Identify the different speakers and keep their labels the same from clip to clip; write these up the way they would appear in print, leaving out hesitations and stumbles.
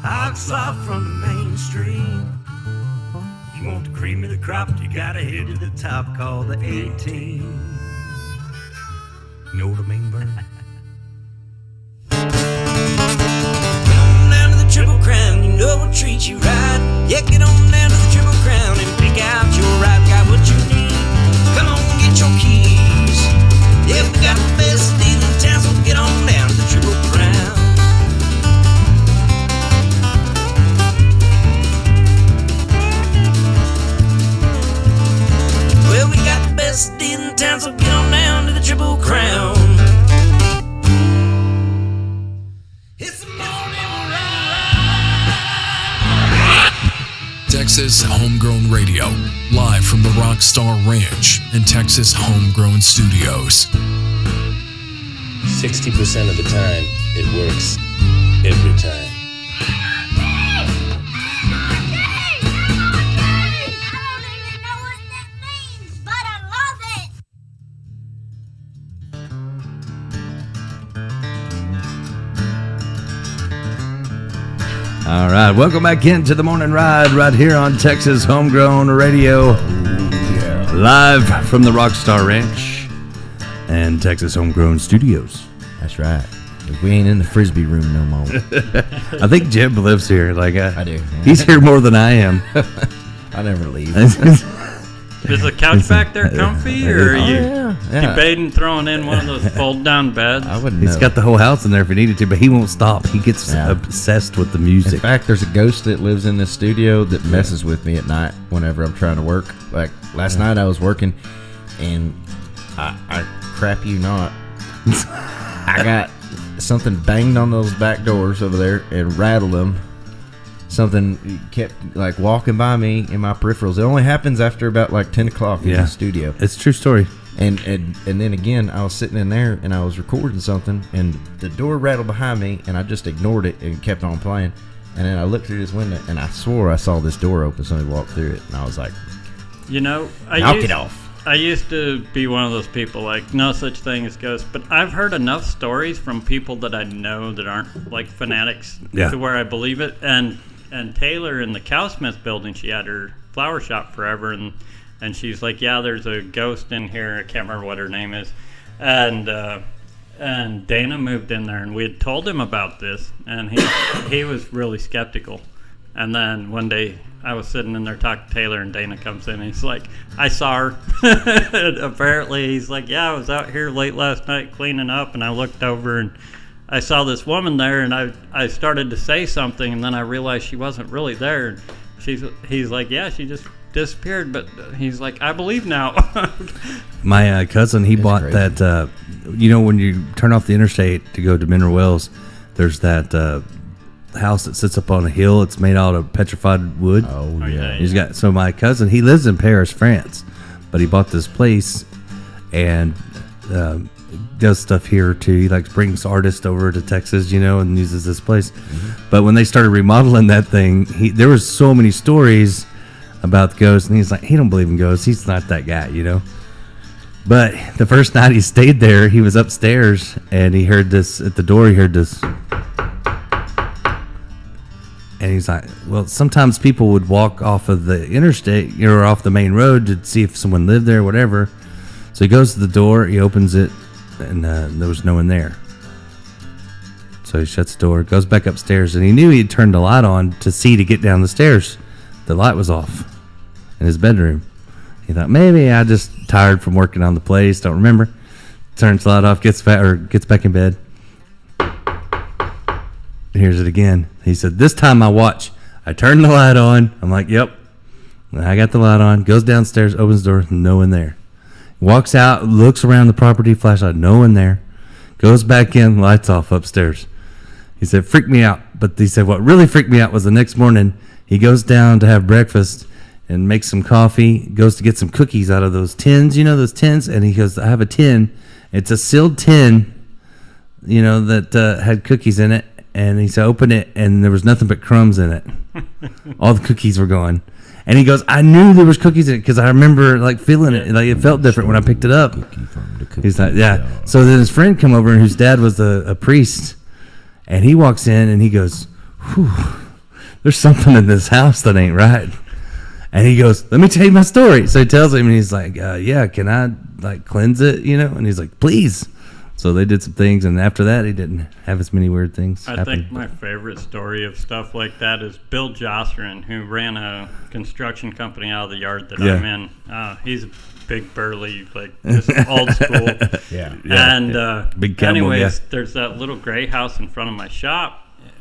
Speaker 1: hot slop from the mainstream. You want the cream of the crop, you gotta head to the top, call the 18. You know what I mean, Vern? Get on down to the Triple Crown, you know we'll treat you right. Yeah, get on down to the Triple Crown and pick out your right. Got what you need, come on, get your keys. Yeah, we got the best deal in town, so get on down to the Triple Crown. Well, we got the best deal in town, so get on down to the Triple Crown. It's the morning ride.
Speaker 2: Texas Homegrown Radio, live from the Rockstar Ranch in Texas Homegrown Studios.
Speaker 3: 60% of the time, it works every time.
Speaker 4: All right, welcome back into the morning ride right here on Texas Homegrown Radio, live from the Rockstar Ranch and Texas Homegrown Studios.
Speaker 5: That's right. We ain't in the Frisbee room no more.
Speaker 4: I think Jeb lives here. Like
Speaker 5: I do. Yeah.
Speaker 4: He's here more than I am.
Speaker 5: I never leave.
Speaker 6: Is the couch back there comfy, or are you
Speaker 5: Yeah.
Speaker 6: debating throwing in one of those fold-down beds?
Speaker 5: I wouldn't
Speaker 4: He's
Speaker 5: know.
Speaker 4: got the whole house in there if he needed to, but he won't stop. He gets obsessed with the
Speaker 5: In
Speaker 4: music.
Speaker 5: fact, there's a ghost that lives in this studio that messes with me at night whenever I'm trying to work. Like last night I was working and I crap you not, I got something banged on those back doors over there and rattled them. Something kept like walking by me in my peripherals. It only happens after about like 10 o'clock in the studio.
Speaker 4: It's a true story.
Speaker 5: And then again, I was sitting in there and I was recording something, and the door rattled behind me, and I just ignored it and kept on playing. And then I looked through this window, and I swore I saw this door open. Somebody walked through it, and I was like,
Speaker 6: You know,
Speaker 5: "Knock it off!"
Speaker 6: I used to be one of those people like no such thing as ghosts, but I've heard enough stories from people that I know that aren't like fanatics to where I believe it. And Taylor in the Cowsmith building, she had her flower shop forever, and she's like, yeah, there's a ghost in here. I can't remember what her name is. And Dana moved in there, and we had told him about this, and he was really skeptical. And then one day I was sitting in there talking to Taylor, and Dana comes in, and he's like, I saw her. And apparently he's like, yeah, I was out here late last night cleaning up, and I looked over, and I saw this woman there, and I started to say something, and then I realized she wasn't really there. And he's like, yeah, she just disappeared, but he's like, I believe now.
Speaker 4: My cousin, he bought
Speaker 5: crazy.
Speaker 4: that, when you turn off the interstate to go to Mineral Wells, there's that house that sits up on a hill. It's made out of petrified wood.
Speaker 5: "Oh yeah."
Speaker 4: He's got, so my cousin, he lives in Paris, France, but he bought this place and does stuff here too. He brings artists over to Texas, and uses this place. Mm-hmm. But when they started remodeling that thing, there was so many stories about ghosts, and he's like, he don't believe in ghosts. He's not that guy, But the first night he stayed there, he was upstairs, and he heard this at the door. He heard this, and he's like, well, sometimes people would walk off of the interstate or off the main road to see if someone lived there or whatever. So he goes to the door, he opens it, and there was no one there. So he shuts the door, goes back upstairs, and he knew he had turned the light on to get down the stairs. The light was off in his bedroom. He thought, maybe I just tired from working on the place, don't remember. Turns the light off, gets back in bed. Hears it again. He said, this time I turned the light on. I'm like, yep. I got the light on, goes downstairs, opens the door, no one there. Walks out, looks around the property, flashlight, no one there. Goes back in, lights off upstairs. He said, freaked me out. But he said, what really freaked me out was the next morning, he goes down to have breakfast and makes some coffee, goes to get some cookies out of those tins, those tins, and he goes, I have a tin. It's a sealed tin, that had cookies in it. And he said, open it, and there was nothing but crumbs in it. All the cookies were gone. And he goes, I knew there was cookies in it because I remember feeling it. It felt different when I picked it up. He's like, yeah. So then his friend come over, whose dad was a priest, and he walks in and he goes, whew, there's something in this house that ain't right. And he goes, let me tell you my story. So he tells him, and he's like, yeah, can I like cleanse it, you know? And he's like, please. So they did some things, and after that, he didn't have as many weird things
Speaker 6: I
Speaker 4: happen.
Speaker 6: think my favorite story of stuff like that is Bill Jocelyn, who ran a construction company out of the yard that
Speaker 4: Yeah.
Speaker 6: I'm in. He's a big, burly, like, just old school.
Speaker 5: Yeah.
Speaker 6: And
Speaker 4: Big cowboy
Speaker 6: anyways,
Speaker 4: guy.
Speaker 6: there's that little gray house in front of my shop.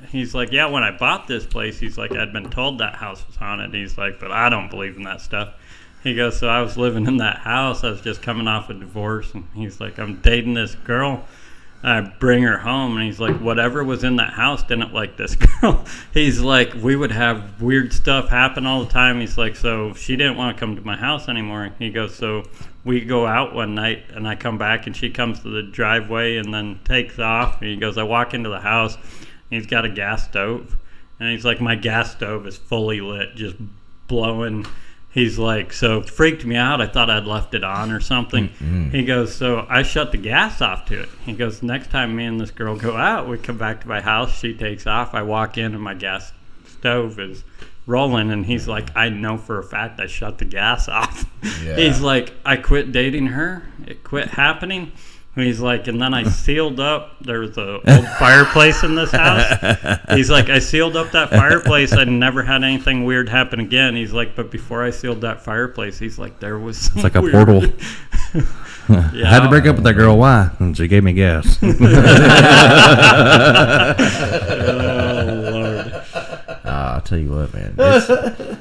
Speaker 6: He's like, yeah, when I bought this place, he's like, I'd been told that house was haunted. He's like, but I don't believe in that stuff. He goes, so I was living in that house. I was just coming off a divorce. And he's like, I'm dating this girl. I bring her home. And he's like, whatever was in that house didn't like this girl. He's like, we would have weird stuff happen all the time. He's like, so she didn't want to come to my house anymore. He goes, so we go out one night and I come back and she comes to the driveway and then takes off. And he goes, I walk into the house. He's got a gas stove. And he's like, my gas stove is fully lit, just blowing. He's like, so it freaked me out. I thought I'd left it on or something. He goes, so I shut the gas off to it. He goes, next time me and this girl go out, we come back to my house. She takes off. I walk in and my gas stove is rolling. And he's like, I know for a fact I shut the gas off.
Speaker 5: Yeah.
Speaker 6: He's like, I quit dating her. It quit happening. He's like, and then I sealed up. There was an old fireplace in this house. He's like, I sealed up that fireplace. I never had anything weird happen again. He's like, but before I sealed that fireplace, he's like, there was some
Speaker 4: It's like a
Speaker 6: weird-
Speaker 4: portal.
Speaker 6: Yeah.
Speaker 4: I had to break up with that girl. Why? And she gave me gas.
Speaker 6: Oh, Lord.
Speaker 5: I'll tell you what, man.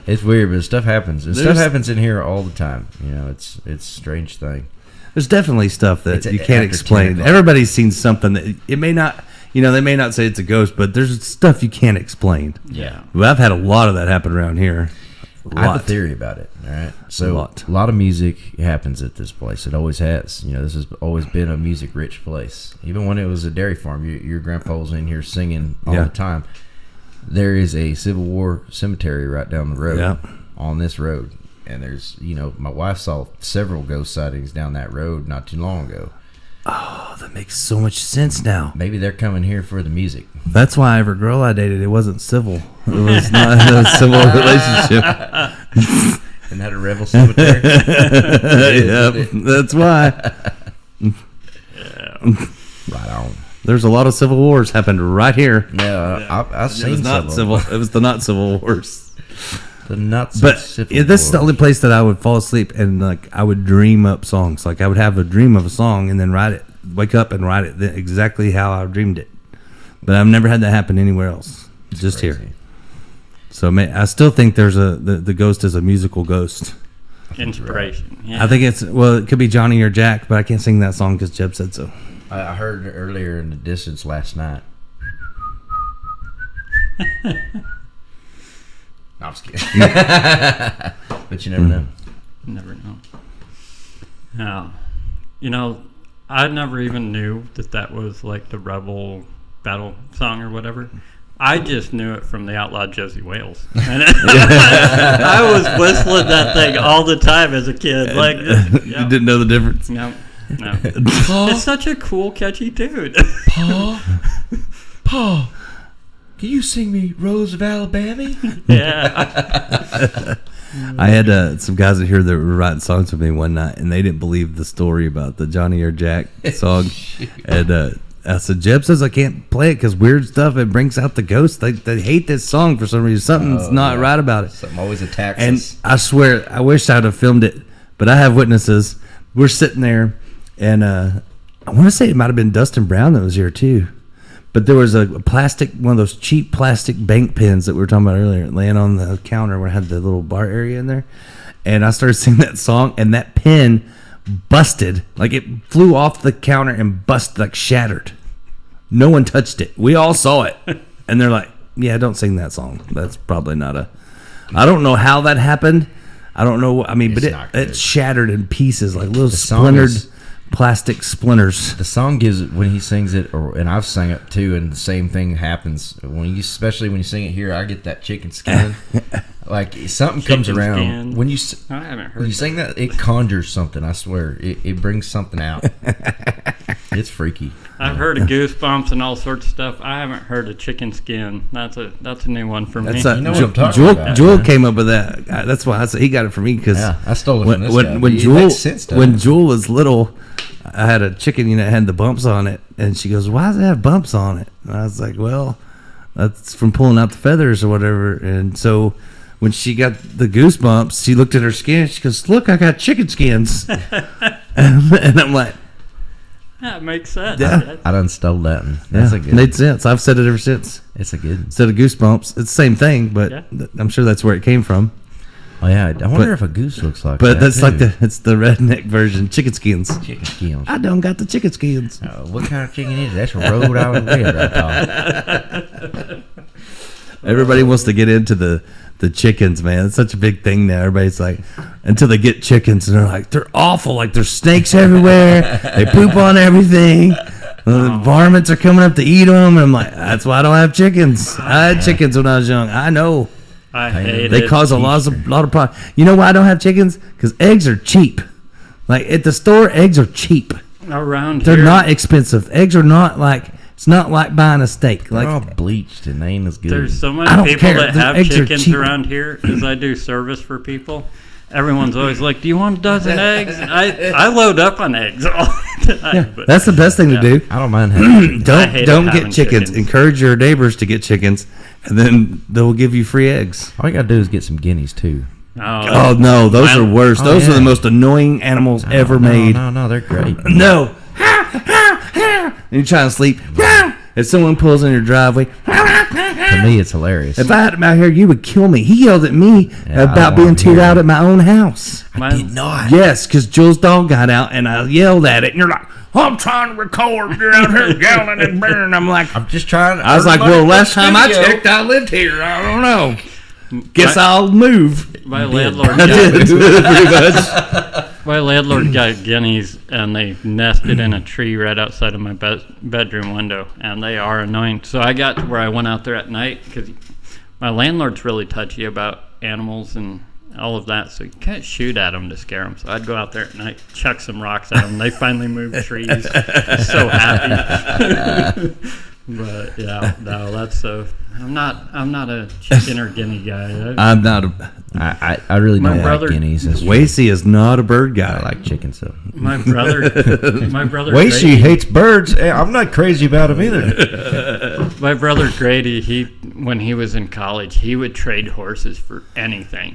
Speaker 5: It's weird, but stuff happens. And stuff
Speaker 4: There's-
Speaker 5: happens in here all the time. You know, it's a strange thing.
Speaker 4: There's definitely stuff that
Speaker 5: It's
Speaker 4: you
Speaker 5: after
Speaker 4: can't
Speaker 5: 10
Speaker 4: explain.
Speaker 5: o'clock.
Speaker 4: Everybody's seen something that it may not, they may not say it's a ghost, but there's stuff you can't explain.
Speaker 6: Yeah.
Speaker 4: Well, I've had a lot of that happen around here.
Speaker 5: I have a theory about it. All right, so
Speaker 4: lot.
Speaker 5: a lot of music happens at this place. It always has. You know, this has always been a music-rich place. Even when it was a dairy farm, your grandpa was in here singing all
Speaker 4: Yeah.
Speaker 5: the time. There is a Civil War cemetery right down the road.
Speaker 4: Yeah.
Speaker 5: On this road, and there's, my wife saw several ghost sightings down that road not too long ago.
Speaker 4: Oh, that makes so much sense now.
Speaker 5: Maybe they're coming here for the music.
Speaker 4: That's why every girl I dated, it wasn't civil. It was not a civil relationship.
Speaker 5: Isn't that a rebel cemetery?
Speaker 4: Yep, that's why.
Speaker 5: Right on.
Speaker 4: There's a lot of civil wars happened right here.
Speaker 5: Yeah, I've
Speaker 4: It
Speaker 5: seen
Speaker 4: was not civil. It was the not civil wars.
Speaker 5: The nuts.
Speaker 4: But this is the only place that I would fall asleep and like I would dream up songs. Like I would have a dream of a song and then write it, wake up and write it exactly how I dreamed it. But I've never had that happen anywhere else. Just
Speaker 5: crazy.
Speaker 4: here. So I still think there's the ghost is a musical ghost.
Speaker 6: Inspiration. Yeah.
Speaker 4: I think it could be Johnny or Jack, but I can't sing that song because Jeb said so.
Speaker 5: I heard earlier in the distance last night. No, I'm just kidding. But you never know.
Speaker 6: Never know. Yeah. I never even knew that was like the Rebel battle song or whatever. I just knew it from the Outlaw Josie Wales. And I was whistling that thing all the time as a kid. Like,
Speaker 4: You didn't know the difference.
Speaker 6: No. It's such a cool, catchy tune.
Speaker 5: Paul, can you sing me Rose of Alabama?
Speaker 6: Yeah.
Speaker 4: I had some guys in here that were writing songs with me one night, and they didn't believe the story about the Johnny or Jack song. And I said, Jeb says I can't play it because weird stuff, it brings out the ghosts. They hate this song for some reason. Something's not right about it.
Speaker 5: Something always attacks
Speaker 4: And
Speaker 5: us.
Speaker 4: I swear, I wish I'd have filmed it, but I have witnesses. We're sitting there, and I want to say it might have been Dustin Brown that was here too. But there was a plastic, one of those cheap plastic bank pens that we were talking about earlier, laying on the counter where I had the little bar area in there. And I started singing that song, and that pen busted. Like it flew off the counter and busted, like shattered. No one touched it. We all saw it. And they're like, yeah, don't sing that song. That's probably not a... I don't know how that happened. I don't know. I mean,
Speaker 5: It's
Speaker 4: but
Speaker 5: not good.
Speaker 4: it shattered in pieces, like little
Speaker 5: song
Speaker 4: splintered
Speaker 5: is-
Speaker 4: plastic splinters.
Speaker 5: The song gives it when he sings it, and I've sang it too, and the same thing happens especially when you sing it here. I get that chicken skin, like something comes
Speaker 6: Chicken
Speaker 5: around
Speaker 6: skin.
Speaker 5: when you
Speaker 6: I haven't heard
Speaker 5: when you
Speaker 6: that.
Speaker 5: sing that. It conjures something. I swear, it brings something out. It It's freaky.
Speaker 6: I've heard of goosebumps and all sorts of stuff. I haven't heard of chicken skin. That's a new one for me.
Speaker 4: That's
Speaker 5: You know what I'm talking about,
Speaker 4: Jewel
Speaker 5: man.
Speaker 4: came up with that. That's why I said he got it for me because
Speaker 5: I stole it from this guy.
Speaker 4: when
Speaker 5: It
Speaker 4: Jewel
Speaker 5: makes sense, doesn't
Speaker 4: when
Speaker 5: it?
Speaker 4: Jewel was little, I had a chicken that had the bumps on it, and she goes, "Why does it have bumps on it?" And I was like, "Well, that's from pulling out the feathers or whatever." And so when she got the goosebumps, she looked at her skin. She goes, "Look, I got chicken skins," and I'm like,
Speaker 6: That makes sense.
Speaker 4: Yeah.
Speaker 5: I done stole that one. That's
Speaker 4: "Yeah,
Speaker 5: a good.
Speaker 4: made sense." I've said it ever since.
Speaker 5: It's a good.
Speaker 4: Instead of goosebumps, it's the same thing, but
Speaker 6: Yeah.
Speaker 4: I'm sure that's where it came from.
Speaker 5: Oh yeah, I wonder if a goose looks like
Speaker 4: But
Speaker 5: that.
Speaker 4: that's like it's the redneck version, chicken skins.
Speaker 5: chicken skins.
Speaker 4: I done got the chicken skins.
Speaker 5: What kind of chicken is it? That's a Rhode Island Red, I thought.
Speaker 4: Everybody wants to get into the chickens, man. It's such a big thing now. Everybody's like, until they get chickens, and they're like, they're awful. Like, there's snakes everywhere. They poop on everything. The varmints are coming up to eat them. And I'm like, that's why I don't have chickens. I had chickens when I was young. I know.
Speaker 6: I hate
Speaker 4: They
Speaker 6: it.
Speaker 4: cause a lot of problems. You know why I don't have chickens? Because eggs are cheap. Like, at the store, eggs are cheap.
Speaker 6: Around
Speaker 4: They're
Speaker 6: here.
Speaker 4: not expensive. Eggs are not like, it's not like buying a steak.
Speaker 5: They're all
Speaker 4: Like,
Speaker 5: bleached and they ain't as good.
Speaker 6: There's so
Speaker 4: I
Speaker 6: many
Speaker 4: don't
Speaker 6: people
Speaker 4: care.
Speaker 6: that
Speaker 4: The
Speaker 6: have
Speaker 4: eggs are
Speaker 6: chickens
Speaker 4: cheap.
Speaker 6: around here because I do service for people. Everyone's always like, "Do you want a dozen eggs?" I load up on eggs all the time. But
Speaker 4: that's the best thing to do.
Speaker 5: I don't mind having
Speaker 6: I hated
Speaker 4: Don't
Speaker 6: having
Speaker 4: get chickens.
Speaker 6: chickens.
Speaker 4: Encourage your neighbors to get chickens, and then they'll give you free eggs.
Speaker 5: All you gotta do is get some guinnies too.
Speaker 4: Oh no, those
Speaker 6: Mine-
Speaker 4: are worse.
Speaker 5: Oh,
Speaker 4: Those are
Speaker 5: yeah.
Speaker 4: the most annoying animals ever made.
Speaker 5: No, they're great.
Speaker 4: No. And you're trying to sleep. If someone pulls in your driveway,
Speaker 5: To me, it's hilarious.
Speaker 4: if I had him out here, you would kill me. He yelled at me
Speaker 5: Yeah, I
Speaker 4: about
Speaker 5: don't
Speaker 4: being
Speaker 5: want to
Speaker 4: too
Speaker 5: hear
Speaker 4: loud
Speaker 5: it.
Speaker 4: at my own house.
Speaker 6: Mine-
Speaker 5: did not.
Speaker 4: Yes, because Jules' dog got out, and I yelled at it, and you're like, I'm trying to record. You're out here yelling and burning. I'm like,
Speaker 5: I'm just trying.
Speaker 4: I was like, well, last time I
Speaker 5: studio.
Speaker 4: checked, I lived here. I don't know. Guess I'll move.
Speaker 6: My landlord
Speaker 4: I
Speaker 6: got
Speaker 4: did, pretty much.
Speaker 6: My landlord got guineas, and they nested in a tree right outside of my bedroom window, and they are annoying. So I got to where I went out there at night because my landlord's really touchy about animals and all of that, so you can't shoot at them to scare them. So I'd go out there at night, chuck some rocks at them. They finally moved trees. So happy. But yeah, no, that's so. I'm not a chicken or guinea guy.
Speaker 4: I'm not a.
Speaker 5: I really
Speaker 6: My
Speaker 5: don't
Speaker 6: brother-
Speaker 5: like guineas. That's true.
Speaker 4: Wacy is not a bird guy.
Speaker 5: I like chicken so.
Speaker 6: My brother
Speaker 5: Wacy
Speaker 6: Grady-
Speaker 5: hates birds. I'm not crazy about them either.
Speaker 6: My brother Grady, when he was in college, he would trade horses for anything.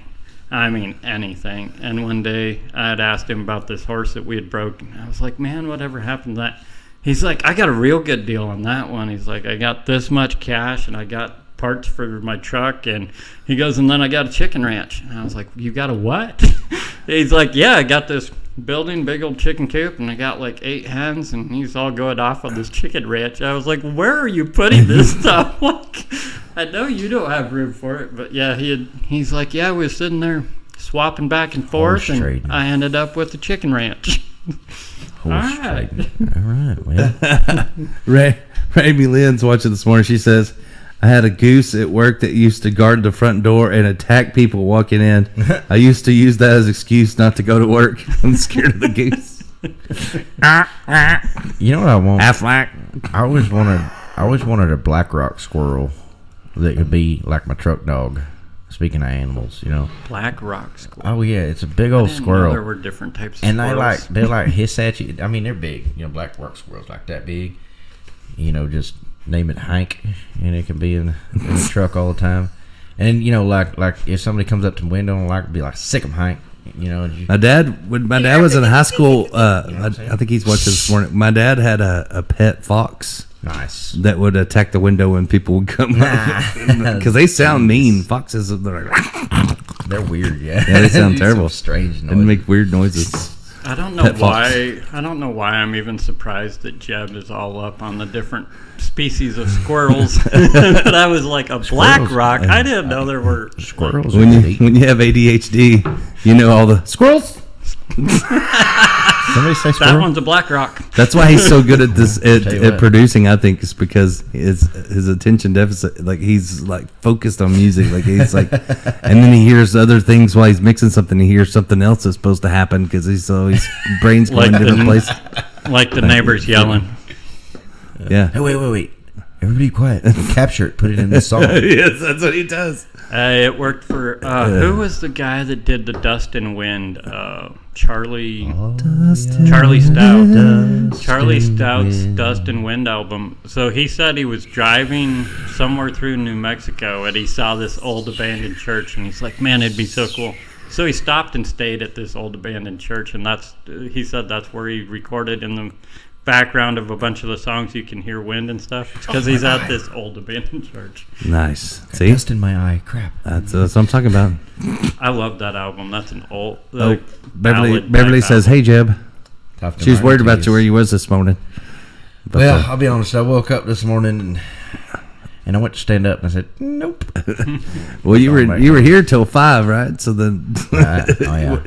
Speaker 6: I mean, anything. And one day I had asked him about this horse that we had broken. I was like, man, whatever happened to that? He's like, I got a real good deal on that one. He's like, I got this much cash and I got parts for my truck. And he goes, and then I got a chicken ranch. And I was like, you got a what? He's like, yeah, I got this building, big old chicken coop, and I got like 8 hens, and he's all going off on this chicken ranch. I was like, where are you putting this stuff? Like, I know you don't have room for it, but yeah, he's like, yeah, we were sitting there swapping back and forth,
Speaker 5: Horse
Speaker 6: and
Speaker 5: trading.
Speaker 6: I ended up with the chicken ranch.
Speaker 5: Horse
Speaker 6: Alright.
Speaker 5: trading. All right. Well,
Speaker 4: Amy Lynn's watching this morning. She says, I had a goose at work that used to guard the front door and attack people walking in. I used to use that as excuse not to go to work. I'm scared of the goose.
Speaker 5: you know what I want?
Speaker 4: Aflac.
Speaker 5: I always wanted a black rock squirrel that could be like my truck dog. Speaking of animals, you know.
Speaker 6: Black rock squirrel.
Speaker 5: Oh yeah, it's a big old
Speaker 6: There
Speaker 5: squirrel.
Speaker 6: were different types of
Speaker 5: And
Speaker 6: squirrels.
Speaker 5: they like hiss at you. I mean, they're big. You know, black rock squirrels like that big. You know, just name it Hank, and it can be in the truck all the time. And you know, like if somebody comes up to the window and be like, "Sick 'em, Hank," you know. And
Speaker 4: My dad, when my dad was in high school, I think he's watching this morning. My dad had a pet fox
Speaker 5: nice.
Speaker 4: that would attack the window when people would come up because they sound mean. Foxes, they're like,
Speaker 5: They're weird, yeah.
Speaker 4: Yeah, they sound
Speaker 5: do
Speaker 4: terrible.
Speaker 5: some strange noises.
Speaker 4: and make weird noises.
Speaker 6: I don't know
Speaker 4: Pet fox.
Speaker 6: why. I don't know why I'm even surprised that Jeb is all up on the different species of squirrels. But I was like a black rock. I didn't know there were.
Speaker 5: Squirrels.
Speaker 4: When
Speaker 5: are
Speaker 4: you
Speaker 5: neat.
Speaker 4: when you have ADHD, you know all the squirrels.
Speaker 5: Somebody say
Speaker 6: That
Speaker 5: squirrel.
Speaker 6: one's a black rock.
Speaker 4: That's why he's so good at this
Speaker 5: Tell you
Speaker 4: at
Speaker 5: what.
Speaker 4: producing. I think is because his attention deficit, like he's like focused on music, like he's like, and then he hears other things while he's mixing something. He hears something else that's supposed to happen because he's always brains going
Speaker 6: Like
Speaker 4: different
Speaker 6: the-
Speaker 4: places.
Speaker 6: Like the neighbors yelling.
Speaker 4: Yeah.
Speaker 5: Hey, wait. Everybody quiet. Capture it. Put it in this song.
Speaker 4: Yes, that's what he does.
Speaker 6: It worked for who was the guy that did the Dust and Wind? Charlie Stout. Charlie Stout's Dust and Wind album. So he said he was driving somewhere through New Mexico and he saw this old abandoned church and he's like, man, it'd be so cool. So he stopped and stayed at this old abandoned church, and he said that's where he recorded in the background of a bunch of the songs you can hear wind and stuff, because he's at this old abandoned church.
Speaker 4: Nice.
Speaker 5: Got
Speaker 4: See?
Speaker 5: dust in my eye. Crap.
Speaker 4: That's what I'm talking about.
Speaker 6: I love that album. That's an old
Speaker 4: Beverly
Speaker 6: ballad
Speaker 4: says,
Speaker 6: album.
Speaker 4: "Hey, Jeb."
Speaker 5: Tough to
Speaker 4: She was
Speaker 5: mind
Speaker 4: worried
Speaker 5: to
Speaker 4: about
Speaker 5: use.
Speaker 4: you where you was this morning. But,
Speaker 5: Well, I'll be honest. I woke up this morning and I went to stand up and I said, "Nope."
Speaker 4: well, you were here till 5, right? So then
Speaker 5: yeah.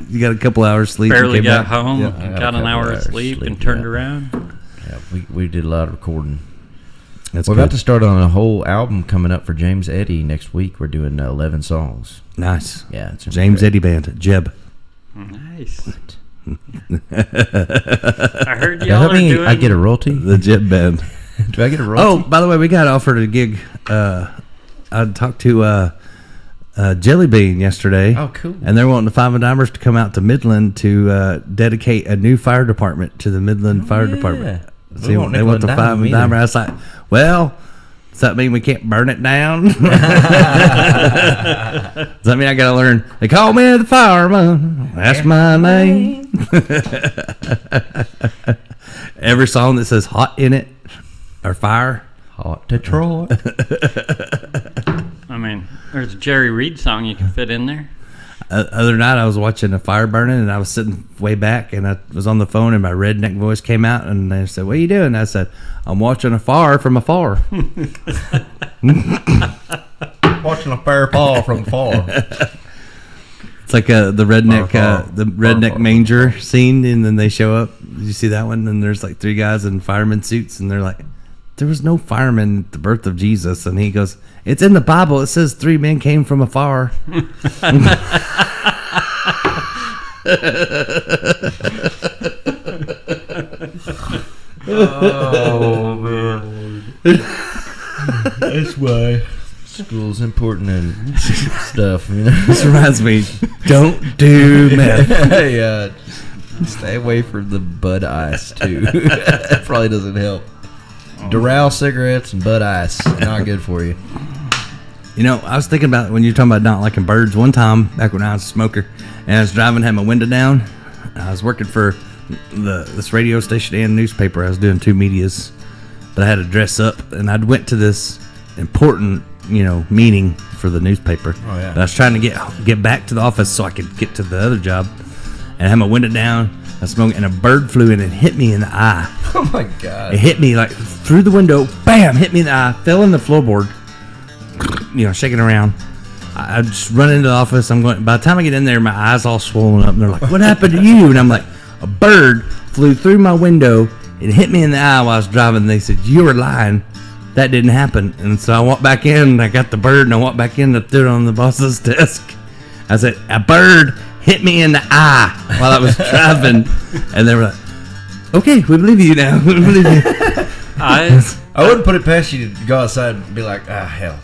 Speaker 4: you got a couple hours sleep. and
Speaker 6: Barely
Speaker 4: came
Speaker 6: got
Speaker 4: back.
Speaker 6: home,
Speaker 5: Yeah, I got a
Speaker 6: got an
Speaker 5: couple
Speaker 6: hour of
Speaker 5: hours
Speaker 6: sleep
Speaker 5: sleep,
Speaker 6: and turned
Speaker 5: yeah.
Speaker 6: around.
Speaker 5: Yeah, we did a lot of recording.
Speaker 4: That's
Speaker 5: We're
Speaker 4: good.
Speaker 5: about to start on a whole album coming up for James Eddy next week. We're doing 11 songs.
Speaker 4: Nice.
Speaker 5: Yeah, it's
Speaker 4: James Eddy Band, Jeb.
Speaker 6: Nice. I heard
Speaker 5: Does
Speaker 6: y'all
Speaker 5: that
Speaker 6: are
Speaker 5: mean
Speaker 6: doing.
Speaker 5: I get a royalty?
Speaker 4: The Jeb Band.
Speaker 5: Do I get a
Speaker 4: Oh,
Speaker 5: royalty?
Speaker 4: by the way, we got offered a gig. I talked to Jelly Bean yesterday.
Speaker 5: Oh, cool.
Speaker 4: And they're wanting the Five and Dimers to come out to Midland to dedicate a new fire department to the Midland Fire
Speaker 5: yeah.
Speaker 4: Department.
Speaker 5: We
Speaker 4: See,
Speaker 5: won't
Speaker 4: they
Speaker 5: nickel
Speaker 4: want the
Speaker 5: and
Speaker 4: Five
Speaker 5: dime
Speaker 4: and
Speaker 5: either.
Speaker 4: Dimer. I was like, well, does that mean we can't burn it down? Does that mean I got to learn? They call me the fireman. That's my name. Every song that says hot in it or fire.
Speaker 5: Hot Detroit.
Speaker 6: I mean, there's a Jerry Reed song you can fit in there.
Speaker 4: Other night I was watching a fire burning and I was sitting way back and I was on the phone and my redneck voice came out and they said, "What are you doing?" I said, "I'm watching a fire from afar."
Speaker 5: Watching a fire fall from far.
Speaker 4: It's like the redneck manger scene, and then they show up. Did you see that one? And there's like 3 guys in fireman suits, and they're like, "There was no fireman at the birth of Jesus." And he goes, "It's in the Bible. It says 3 men came from afar."
Speaker 5: Oh, man. That's why school's important and stuff, you know.
Speaker 4: This reminds me, don't do meth.
Speaker 5: Yeah, stay away from the Bud Ice, too. That probably doesn't help. Doral cigarettes and Bud Ice, not good for you.
Speaker 4: You know, I was thinking about when you're talking about not liking birds. One time, back when I was a smoker, and I was driving, had my window down. I was working for this radio station and newspaper. I was doing 2 medias, but I had to dress up, and I'd went to this important, meeting for the newspaper.
Speaker 5: Oh, yeah.
Speaker 4: But I was trying to get back to the office so I could get to the other job, and I had my window down. I was smoking, and a bird flew in and hit me in the eye.
Speaker 5: Oh, my God.
Speaker 4: It hit me like through the window, bam, hit me in the eye, fell in the floorboard, shaking around. I just run into the office. I'm going. By the time I get in there, my eyes all swollen up, and they're like, "What happened to you?" And I'm like, "A bird flew through my window and hit me in the eye while I was driving." And they said, "You were lying. That didn't happen." And so I walked back in, and I got the bird, and I walked back in and threw it on the boss's desk. I said, "A bird hit me in the eye while I was driving," and they were like, "Okay, we believe you now. We believe you."
Speaker 6: I
Speaker 5: wouldn't put it past you to go outside and be like, hell.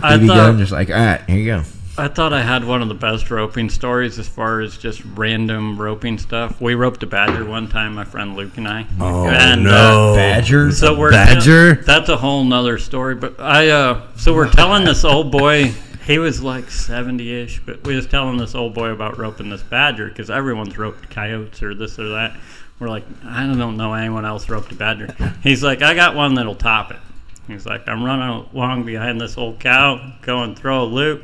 Speaker 6: I
Speaker 5: BB gun,
Speaker 6: thought
Speaker 5: just like, all right, here you go.
Speaker 6: I thought I had one of the best roping stories as far as just random roping stuff. We roped a badger one time, my friend Luke and I.
Speaker 4: Oh,
Speaker 6: and,
Speaker 4: no.
Speaker 5: Badger?
Speaker 6: So we're
Speaker 4: Badger?
Speaker 6: That's a whole nother story. But so we're telling this old boy. He was like 70-ish, but we was telling this old boy about roping this badger because everyone's roped coyotes or this or that. We're like, I don't know anyone else roped a badger. He's like, I got one that'll top it. He's like, I'm running along behind this old cow, go and throw a loop.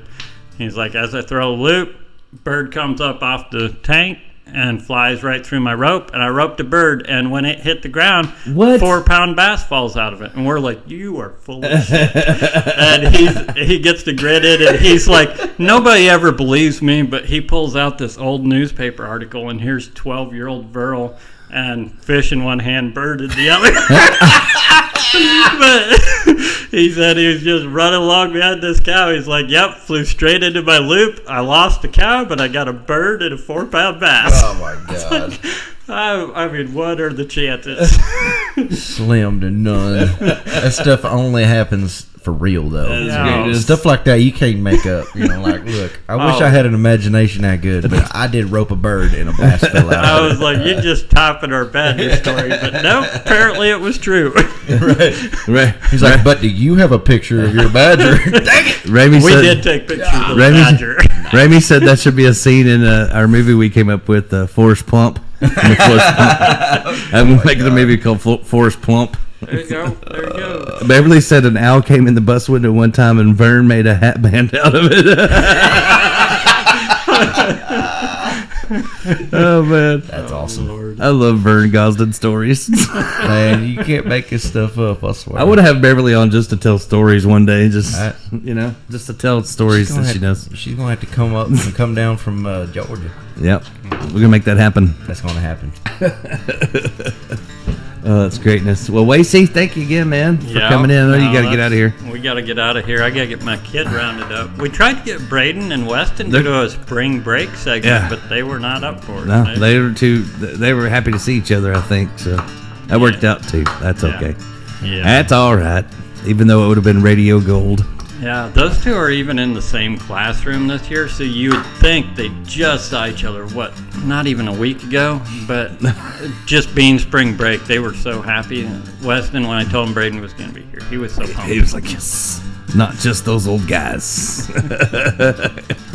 Speaker 6: He's like, as I throw a loop, bird comes up off the tank and flies right through my rope, and I roped a bird, and when it hit the ground,
Speaker 4: What?
Speaker 6: 4-pound bass falls out of it, and we're like, you are full of shit. And he gets to grin it, and he's like, nobody ever believes me, but he pulls out this old newspaper article, and here's 12-year-old Verl, and fish in one hand, bird in the other. But he said he was just running along behind this cow. He's like, yep, flew straight into my loop. I lost the cow, but I got a bird and a 4-pound bass.
Speaker 5: Oh, my God.
Speaker 6: I mean, what are the chances?
Speaker 5: Slim to none. That stuff only happens for real, though.
Speaker 6: Yeah.
Speaker 5: Stuff like that you can't make up. You know, like, look, I wish I had an imagination that good, but I did rope a bird and a bass fell out.
Speaker 6: I was like, you just topping our badger story, but no, apparently it was true.
Speaker 4: Right.
Speaker 5: He's like, but do you have a picture of your badger? Dang it!
Speaker 4: Ramey
Speaker 6: We
Speaker 4: said,
Speaker 6: did take pictures of the
Speaker 4: Ramey-
Speaker 6: badger.
Speaker 4: Ramey said that should be a scene in our movie we came up with, Forrest Plump. I'm making a movie called Forrest Plump.
Speaker 6: There you go. There you go.
Speaker 4: Beverly said an owl came in the bus window one time and Vern made a hat band out of it. Oh, man.
Speaker 5: That's awesome.
Speaker 4: I love Vern Gosden stories.
Speaker 5: Man, you can't make this stuff up, I swear.
Speaker 4: I would have Beverly on just to tell stories one day. Just to tell stories that she knows.
Speaker 5: She's going to have to come up and come down from Georgia.
Speaker 4: Yep. We're going to make that happen.
Speaker 5: That's going to happen.
Speaker 4: Oh, that's greatness. Well, Wasey, thank you again, man, for coming in. I know you got to get out of here.
Speaker 6: We got to get out of here. I got to get my kid rounded up. We tried to get Braden and Weston to do a spring break segment, but they were not up for it.
Speaker 4: No, they were happy to see each other, I think. So that worked out too. That's okay.
Speaker 6: Yeah.
Speaker 4: That's all right. Even though it would have been radio gold.
Speaker 6: Yeah, those two are even in the same classroom this year, so you would think they just saw each other, not even a week ago, but just being spring break, they were so happy. Weston, when I told him Braden was going to be here, he was so pumped.
Speaker 4: He was like, yes, not just those old guys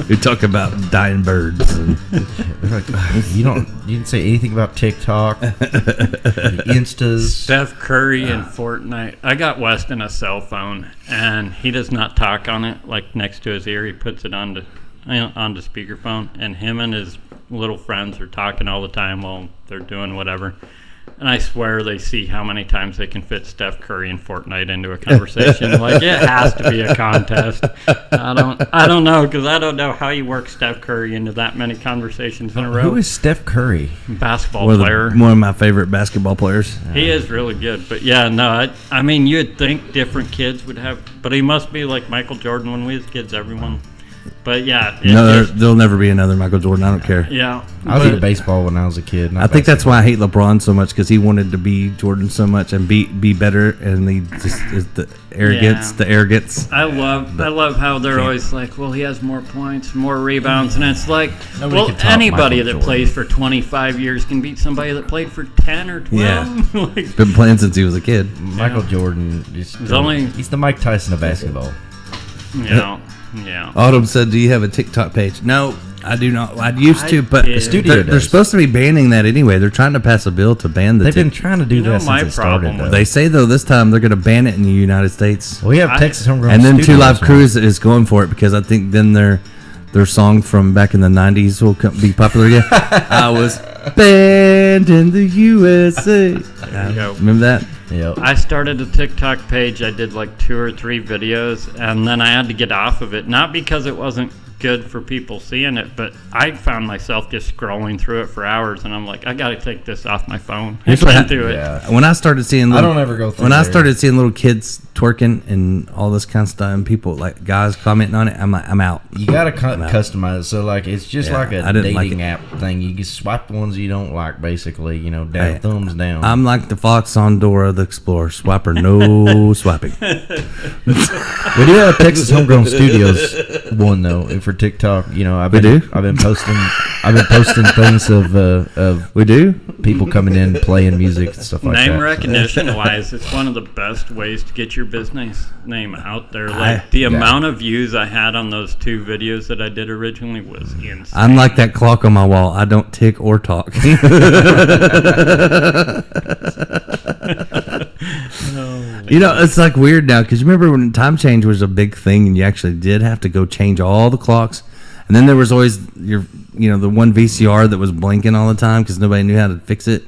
Speaker 4: who talk about dying birds. And
Speaker 5: You didn't say anything about TikTok, Instas.
Speaker 6: Steph Curry and Fortnite. I got Weston a cell phone, and he does not talk on it, like next to his ear. He puts it onto speakerphone, and him and his little friends are talking all the time while they're doing whatever. And I swear they see how many times they can fit Steph Curry and Fortnite into a conversation. Like, it has to be a contest. I don't know, because I don't know how you work Steph Curry into that many conversations in a row.
Speaker 5: Who is Steph Curry?
Speaker 6: Basketball player.
Speaker 4: One of my favorite basketball players.
Speaker 6: He is really good. But yeah, no, I mean, you'd think different kids would have, but he must be like Michael Jordan when we was kids, everyone. But yeah.
Speaker 4: There'll never be another Michael Jordan. I don't care.
Speaker 6: Yeah.
Speaker 5: I was into baseball when I was a kid.
Speaker 4: I think that's why I hate LeBron so much, because he wanted to be Jordan so much and be better, and he just is the arrogance.
Speaker 6: I love how they're always like, well, he has more points, more rebounds, and it's like, well, anybody that plays for 25 years can beat somebody that played for 10 or 12.
Speaker 4: Yeah.
Speaker 6: Like,
Speaker 4: Been playing since he was a kid.
Speaker 5: Michael Jordan is he's the Mike Tyson of basketball.
Speaker 6: Yeah.
Speaker 4: Autumn said, "Do you have a TikTok page?" No, I do not. I used to, but
Speaker 6: did.
Speaker 5: The studio
Speaker 4: they're supposed to be banning that anyway. They're trying to pass a bill to ban the
Speaker 5: They've been trying to do that
Speaker 6: my
Speaker 5: since it
Speaker 6: problem
Speaker 5: started, though.
Speaker 4: They say, though, this time they're going to ban it in the United States.
Speaker 5: We have Texas Homegrown
Speaker 4: And then Two
Speaker 5: Studios
Speaker 4: Live
Speaker 5: now.
Speaker 4: Crews is going for it, because I think then their song from back in the 90s will be popular again. I was banned in the USA.
Speaker 6: go.
Speaker 4: Remember that?
Speaker 5: Yep.
Speaker 6: I started a TikTok page. I did like 2 or 3 videos, and then I had to get off of it. Not because it wasn't good for people seeing it, but I found myself just scrolling through it for hours, and I'm like, I got to take this off my phone. I can't do it.
Speaker 5: Yeah.
Speaker 4: When I started seeing
Speaker 5: I don't ever go through
Speaker 4: when I
Speaker 5: there.
Speaker 4: started seeing little kids twerking and all this kind of stuff, and people like guys commenting on it, I'm like, I'm out.
Speaker 5: You gotta customize it, so like it's just like a
Speaker 4: I didn't
Speaker 5: dating
Speaker 4: like
Speaker 5: app thing. You can swipe the ones you don't like, basically. You know, down,
Speaker 4: Hey,
Speaker 5: thumbs down.
Speaker 4: I'm like the fox on Dora the Explorer. Swiper, no swiping.
Speaker 5: We do have Texas Homegrown Studios one though, and for TikTok. You know, I've been posting things of
Speaker 4: We do.
Speaker 5: people coming in playing music and stuff like that.
Speaker 6: Name recognition wise, it's one of the best ways to get your business name out there. Like the amount of views I had on those 2 videos that I did originally was insane.
Speaker 4: I'm like that clock on my wall. I don't tick or talk. You know, it's like weird now, because you remember when time change was a big thing, and you actually did have to go change all the clocks, and then there was always the one VCR that was blinking all the time because nobody knew how to fix it.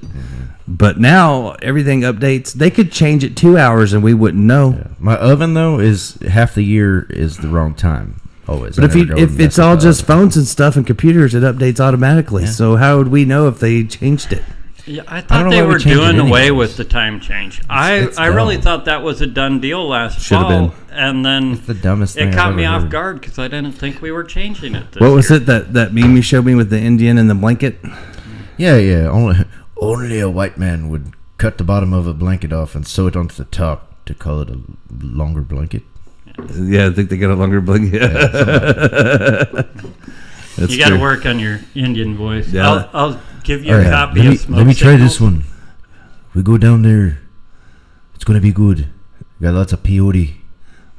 Speaker 4: But now everything updates. They could change it 2 hours and we wouldn't know.
Speaker 5: Yeah. My oven though is half the year is the wrong time. Always.
Speaker 4: But if it's all just phones and stuff and computers, it updates automatically. Yeah. So how would we know if they changed it?
Speaker 6: Yeah, I thought they were doing away with the time change. I really thought that was a done deal last fall. And then
Speaker 5: it's the dumbest thing
Speaker 6: it caught
Speaker 5: I've
Speaker 6: me
Speaker 5: ever
Speaker 6: off
Speaker 5: heard.
Speaker 6: guard because I didn't think we were changing it this
Speaker 4: What was
Speaker 6: year.
Speaker 4: it, that meme you showed me with the Indian and the blanket?
Speaker 5: Yeah. Only a white man would cut the bottom of a blanket off and sew it onto the top to call it a longer blanket.
Speaker 4: Yeah, I think they got a longer blanket.
Speaker 6: You got to work on your Indian voice.
Speaker 4: Yeah.
Speaker 6: I'll give you a copy of Smoke
Speaker 5: Let me try
Speaker 6: Signals.
Speaker 5: this one. We go down there. It's going to be good. We got lots of peyote.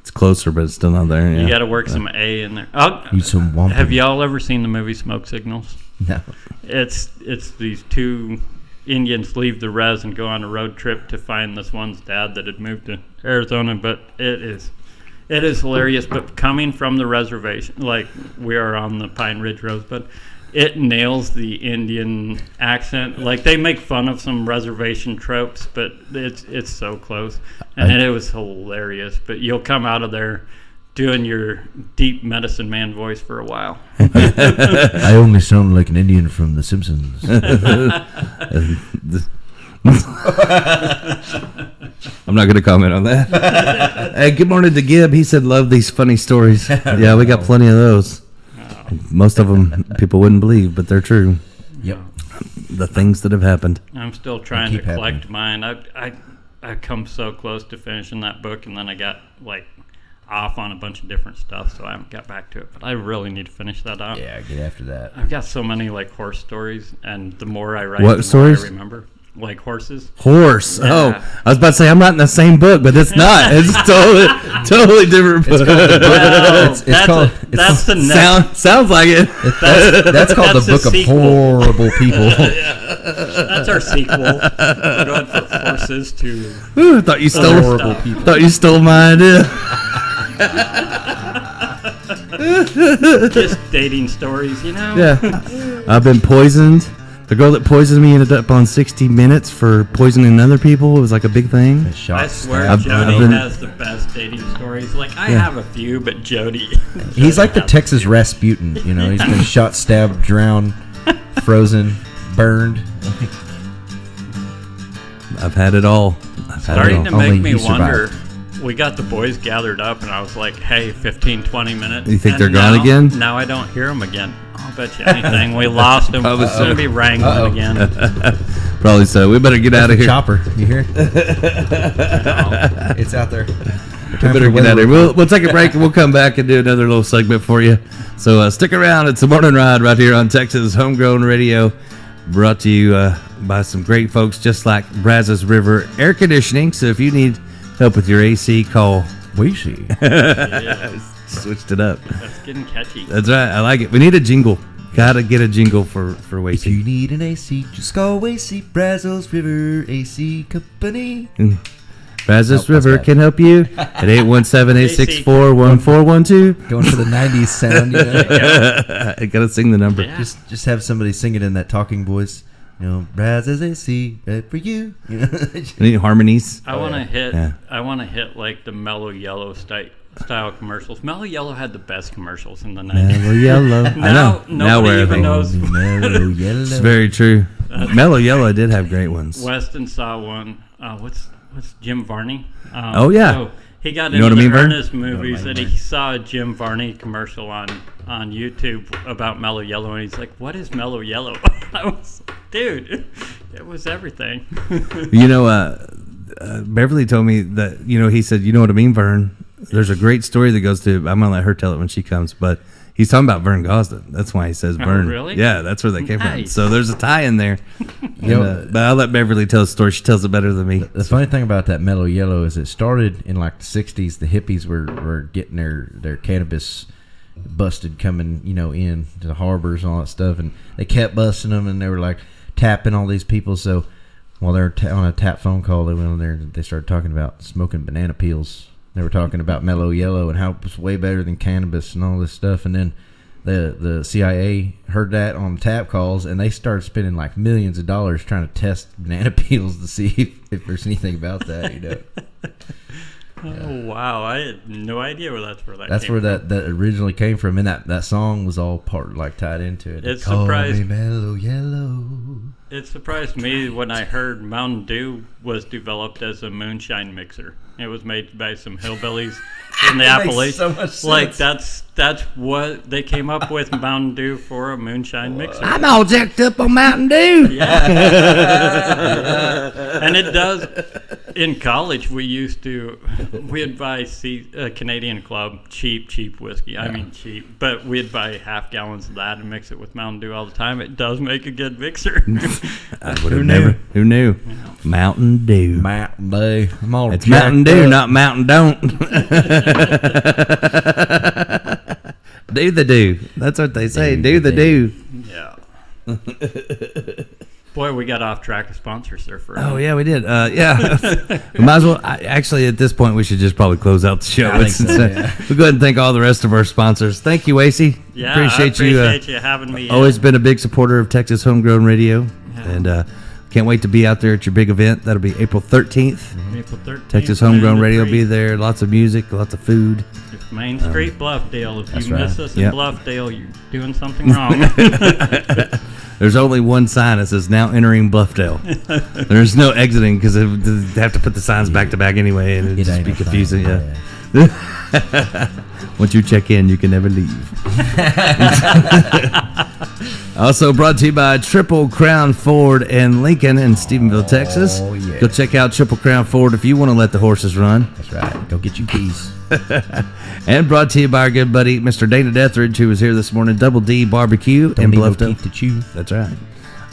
Speaker 4: It's closer, but it's still not there. Yeah.
Speaker 6: You got to work some A in there.
Speaker 5: Eat some wampum.
Speaker 6: Have y'all ever seen the movie Smoke Signals?
Speaker 5: No.
Speaker 6: It's these two Indians leave the res and go on a road trip to find this one's dad that had moved to Arizona. But it is hilarious. But coming from the reservation, like we are on the Pine Ridge Rosebud, it nails the Indian accent. Like they make fun of some reservation tropes, but it's so close, and it was hilarious. But you'll come out of there doing your deep medicine man voice for a while.
Speaker 5: I only sound like an Indian from The Simpsons.
Speaker 4: I'm not going to comment on that. Hey, good morning to Gib. He said, love these funny stories. Yeah, we got plenty of those. Most of them people wouldn't believe, but they're true.
Speaker 5: Yep.
Speaker 4: The things that have happened.
Speaker 6: I'm still trying to
Speaker 5: keep
Speaker 6: collect
Speaker 5: happening.
Speaker 6: mine. I come so close to finishing that book, and then I got like off on a bunch of different stuff, so I haven't got back to it. But I really need to finish that up.
Speaker 5: Yeah, get after that.
Speaker 6: I've got so many like horse stories, and the more I write,
Speaker 4: What
Speaker 6: the
Speaker 4: stories?
Speaker 6: more I remember. Like horses.
Speaker 4: Horse.
Speaker 6: Yeah.
Speaker 4: Oh, I was about to say I'm not in the same book, but it's not. It's totally different book.
Speaker 6: Well,
Speaker 5: It's
Speaker 6: that's the next.
Speaker 4: Sounds like it.
Speaker 5: That's called
Speaker 6: That's
Speaker 5: the Book
Speaker 6: the
Speaker 5: of
Speaker 6: sequel.
Speaker 5: Horrible People.
Speaker 6: That's our sequel. We're going for horses to.
Speaker 4: Ooh, thought you stole.
Speaker 5: Horrible people.
Speaker 4: Thought you stole my idea.
Speaker 6: Just dating stories, you know?
Speaker 4: Yeah. I've been poisoned. The girl that poisoned me ended up on 60 Minutes for poisoning other people. It was like a big thing.
Speaker 6: I swear
Speaker 4: I've
Speaker 6: Jody
Speaker 4: been-
Speaker 6: has the best dating stories. Like, I have a few, but Jody.
Speaker 5: He's like the Texas Rasputin. You know, he's been shot, stabbed, drowned, frozen, burned.
Speaker 4: I've had it all.
Speaker 6: Starting to
Speaker 5: Only
Speaker 6: make me
Speaker 5: you survived.
Speaker 6: wonder. We got the boys gathered up, and I was like, hey, 15, 20 minutes.
Speaker 4: You think
Speaker 6: And
Speaker 4: they're gone
Speaker 6: now-
Speaker 4: again?
Speaker 6: Now I don't hear them again. I'll bet you anything. We lost them.
Speaker 4: Probably
Speaker 6: We're going to
Speaker 4: so.
Speaker 6: be wrangling again.
Speaker 4: Probably so. We better get out of here.
Speaker 5: Chopper, you hear? It's out there.
Speaker 4: We better get out of here. We'll take a break and we'll come back and do another little segment for you. So stick around. It's the Morning Ride right here on Texas Homegrown Radio. Brought to you by some great folks just like Brazos River Air Conditioning. So if you need help with your AC, call.
Speaker 5: We see.
Speaker 4: Switched it up.
Speaker 6: That's getting catchy.
Speaker 4: That's right. I like it. We need a jingle. Gotta get a jingle for
Speaker 5: If
Speaker 4: Wacy.
Speaker 5: you need an AC, just call AC Brazos River AC Company.
Speaker 4: Brazos
Speaker 5: Nope, that's
Speaker 4: River
Speaker 5: bad.
Speaker 4: can help you at 817-864-1412.
Speaker 5: Going for the 90s sound, you know?
Speaker 4: I gotta sing the number.
Speaker 6: Yeah.
Speaker 5: Just have somebody sing it in that talking voice. You know, Brazos AC, right for you. You know?
Speaker 4: Any harmonies?
Speaker 6: I want to hit.
Speaker 4: Yeah.
Speaker 6: I want to hit like the Mellow Yellow style commercials. Mellow Yellow had the best commercials in the 90s.
Speaker 4: Mellow Yellow. I know. Now
Speaker 6: Nobody
Speaker 4: where are
Speaker 6: even
Speaker 4: they?
Speaker 6: knows.
Speaker 5: Mellow yellow.
Speaker 4: It's very true. Mellow Yellow did have great ones.
Speaker 6: Weston saw one. What's Jim Varney?
Speaker 4: Oh, yeah.
Speaker 6: So he got
Speaker 4: You know
Speaker 6: into
Speaker 4: what I
Speaker 6: the
Speaker 4: mean, Vern?
Speaker 6: Ernest movies, and he saw a Jim Varney commercial on YouTube about Mellow Yellow, and he's like, "What is Mellow Yellow?" I was, dude, it was everything.
Speaker 4: You know, Beverly told me that, he said, you know what I mean, Vern? There's a great story that goes to, I'm going to let her tell it when she comes, but he's talking about Vern Gosden. That's why he says Vern.
Speaker 6: really?
Speaker 4: Yeah, that's where they came from.
Speaker 6: Nice.
Speaker 4: So there's a tie in there.
Speaker 5: You know,
Speaker 4: But I'll let Beverly tell the story. She tells it better than me.
Speaker 5: the funny thing about that Mellow Yellow is it started in like the 60s. The hippies were getting their cannabis busted coming, in to the harbors and all that stuff. And they kept busting them, and they were like tapping all these people. So while they're on a tap phone call, they went on there and they started talking about smoking banana peels. They were talking about Mellow Yellow and how it was way better than cannabis and all this stuff. And then the CIA heard that on tap calls, and they started spending like millions of dollars trying to test banana peels to see if there's anything about that.
Speaker 6: Oh wow, I had no idea where that's where that.
Speaker 5: That's
Speaker 6: came
Speaker 5: where
Speaker 6: from.
Speaker 5: that originally came from, and that song was all tied into it.
Speaker 6: It
Speaker 5: Call
Speaker 6: surprised-
Speaker 5: me Mellow Yellow.
Speaker 6: It surprised me when I heard Mountain Dew was developed as a moonshine mixer. It was made by some hillbillies in the Appalachians.
Speaker 5: so much
Speaker 6: Like
Speaker 5: sense.
Speaker 6: that's what they came up with Mountain Dew for a moonshine mixer.
Speaker 4: I'm all jacked up on Mountain Dew.
Speaker 6: Yeah. And it does. In college, we'd buy Canadian Club, cheap whiskey. I mean cheap, but we'd buy half gallons of that and mix it with Mountain Dew all the time. It does make a good mixer.
Speaker 4: Who knew? Mountain Dew.
Speaker 5: Mountain Dew. I'm all
Speaker 4: It's
Speaker 5: jacked
Speaker 4: Mountain Dew,
Speaker 5: up.
Speaker 4: not Mountain Don't. Do the do. That's what they say. Do the do.
Speaker 6: Yeah. Boy, we got off track of sponsors there for a
Speaker 4: Oh
Speaker 6: minute.
Speaker 4: yeah, we did. Yeah, we might as well. Actually, at this point, we should just probably close out the show.
Speaker 5: I think so, yeah.
Speaker 4: We'll go ahead and thank all the rest of our sponsors. Thank you, Wasey.
Speaker 6: Yeah,
Speaker 4: appreciate
Speaker 6: I
Speaker 4: you.
Speaker 6: appreciate you having me.
Speaker 4: Always been a big supporter of Texas Homegrown Radio, and can't wait to be out there at your big event. That'll be April 13th.
Speaker 6: April 13th.
Speaker 4: Texas Homegrown
Speaker 6: Main
Speaker 4: Radio will be
Speaker 6: Street.
Speaker 4: there. Lots of music, lots of food.
Speaker 6: Main Street, Bluffdale. If
Speaker 5: that's
Speaker 6: you miss
Speaker 5: right.
Speaker 6: us in
Speaker 4: Yep.
Speaker 6: Bluffdale, you're doing something wrong.
Speaker 4: There's only one sign that says "Now entering Bluffdale." There's no exiting because they have to put the signs back to back anyway, and it'd
Speaker 5: It
Speaker 4: just
Speaker 5: ain't
Speaker 4: be
Speaker 5: no
Speaker 4: confusing.
Speaker 5: sign.
Speaker 4: Yeah. Once you check in, you can never leave. Also brought to you by Triple Crown Ford and Lincoln in Stephenville, Texas.
Speaker 5: Oh, yeah.
Speaker 4: Go check out Triple Crown Ford if you want to let the horses run.
Speaker 5: That's right. Go get your keys.
Speaker 4: And brought to you by our good buddy, Mr. Dana Deathridge, who was here this morning. Double D Barbecue in
Speaker 5: Don't
Speaker 4: Bluffdale.
Speaker 5: keep the chew.
Speaker 4: That's right.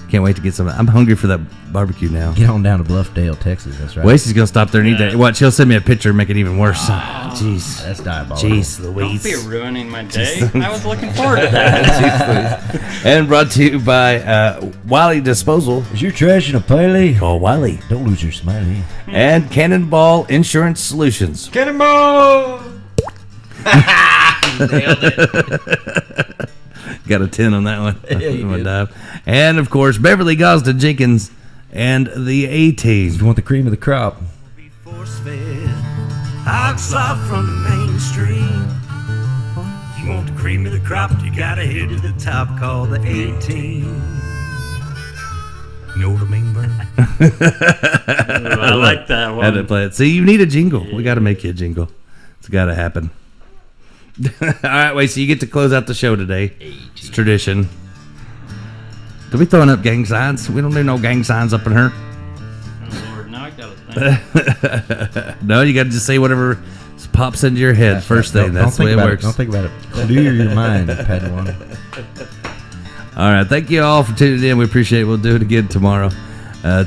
Speaker 4: Can't wait to get some. I'm hungry for that barbecue now.
Speaker 5: Get on down to Bluffdale, Texas. That's right.
Speaker 4: Wasey's gonna stop there and eat that. Watch, he'll send me a picture and make it even worse. Jeez.
Speaker 5: That's diabolical.
Speaker 4: Jeez
Speaker 6: Don't
Speaker 4: Louise.
Speaker 6: be ruining my day. I was looking forward to that.
Speaker 4: And brought to you by Wiley Disposal.
Speaker 5: Is your trash in a piley?
Speaker 4: Call Wiley.
Speaker 5: Don't lose your smiley.
Speaker 4: And Cannonball Insurance Solutions.
Speaker 5: Cannonball!
Speaker 4: Got a 10 on that one.
Speaker 5: Yeah, you
Speaker 4: I'm gonna
Speaker 5: did.
Speaker 4: dive. And of course, Beverly Gosden Jenkins and the A-Team.
Speaker 5: You want the cream of the crop?
Speaker 1: Be force-fed hog slop from the main stream. You want the cream of the crop, you gotta head to the top, called the A-Team. You know what I mean, Vern?
Speaker 6: I like that
Speaker 4: Had to
Speaker 6: one.
Speaker 4: play it. See, you need a jingle. We got to make you a jingle. It's got to happen. All right, wait. So you get to close out the show today. It's tradition. Do we throwing up gang signs? We don't do no gang signs up in here.
Speaker 6: Oh, Lord, now I gotta think.
Speaker 4: No, you got to just say whatever pops into your head first thing. That's the way it works.
Speaker 5: Don't think about it. Clear your mind, Padawan.
Speaker 4: All right. Thank you all for tuning in. We appreciate it. We'll do it again tomorrow.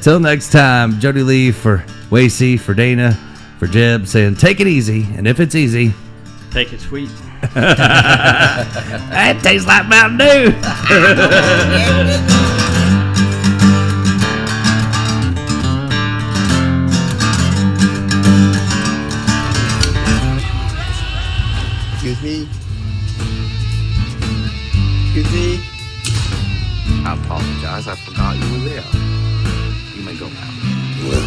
Speaker 4: Till next time, Jody Lee for Wasey, for Dana, for Jeb, saying take it easy. And if it's easy,
Speaker 6: Take it sweet.
Speaker 4: it tastes like Mountain Dew.
Speaker 7: Excuse me? Excuse me? I apologize. I forgot you were there. You may go now.
Speaker 8: Well,